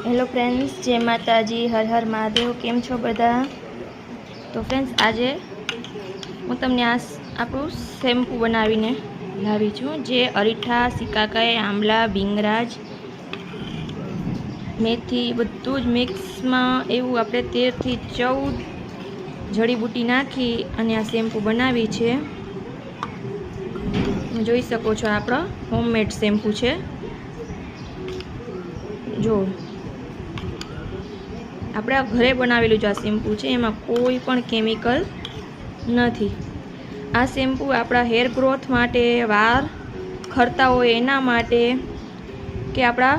Hello friends, जय माताजी, हर हर महादेव। केम छो बधा? तो फ्रेंड्स, आजे हूँ तमने आपणुं शेम्पू बनावीने लावी छुं, जे अरीठा, सिकाकाई, आमला, भींगराज, मेथी बधुं ज मिक्समां एवुं आपणे 13 થી 14 जड़ीबूटी नाखी अने आ शेम्पू बनावी छे। जोई शको छो आपणो होममेड शेम्पू छे। जो આપણે ઘરે બનાવેલું જ આ શેમ્પુ છે, એમાં કોઈ પણ કેમિકલ નથી। આ શેમ્પુ આપણા હેર ગ્રોથ માટે, વાળ ખરતા હોય એના માટે, કે આપણા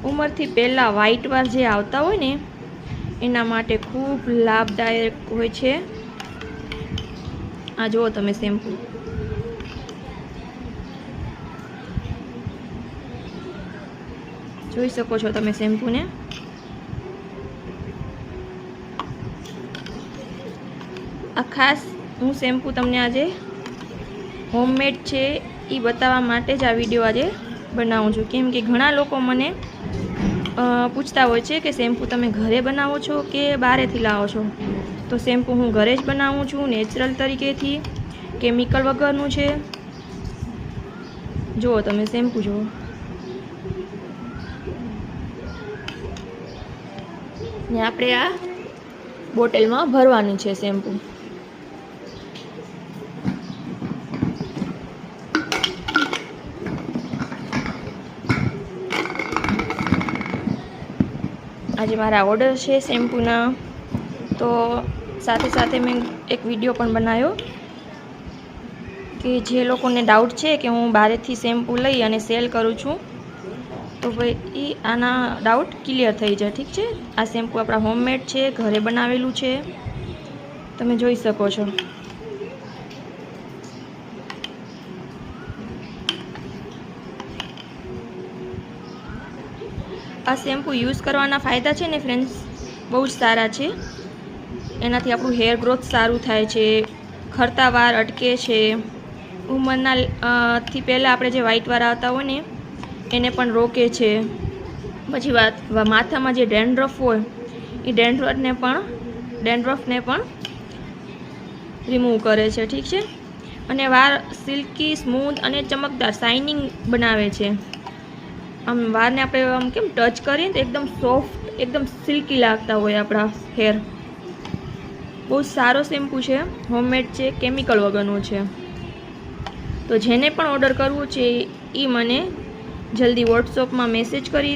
ઉંમરથી પહેલાં વ્હાઇટ વાળ જે આવતા હોય ને એના માટે ખૂબ લાભદાયક હોય છે। આ જુઓ તમે શેમ્પુ, જોઈ શકો છો તમે શેમ્પૂને। आ खास हूँ शेम्पू तमने आजे होममेड छे ई बतावा माटे ज आ विडियो आजे बनावुं छुं, केम के घणा लोको मने पूछता होय छे के शेम्पू तमे घरे बनावो छो के बारेथी लावो छो। तो शेम्पू हूँ घरे ज बनावुं छुं, नेचरल तरीकेथी, केमिकल वगरनुं छे। जुओ तमे शेम्पू जुओ, ने आपणे आ बोटलमां भरवानी छे शेम्पू। आज मारा ऑर्डर है शेम्पूना, तो साथे साथे मैं एक विडियो पण बनायो कि जे लोकोने डाउट है कि हूँ बारेथी शेम्पू लई अने सेल करूँ छूँ, तो भाई आना डाउट क्लियर थई जाए। ठीक है, आ शेम्पू आपणा होममेड है, घरे बनावेलू है, तमे जोई शको छो। आ शेम्पू यूज करवाना फायदा है ने फ्रेंड्स बहुत सारा है। एनाथी आपणुं हेर ग्रोथ सारू थाय छे, खरता वार अटके छे, उमरना थी पहला आपणे जे व्हाइट वार आवता होय ने एने पण रोके छे। पछी वात माथामां जे डेन्ड्रफ होय ए डेन्ड्रफने पण रिमूव करे छे। ठीक है, अने वार सिल्की, स्मूथ अने चमकदार शाइनिंग बनावे छे। आम वार ने आपणे आम केम टच करीए तो एकदम सॉफ्ट, एकदम सिल्की लागता होय आपणा हेर। बहुत सारो शेम्पू है, होममेड है, केमिकल वगरनो है। तो जेने पण ऑर्डर करवो छे ई मने जल्दी व्हाट्सएप में मेसेज करी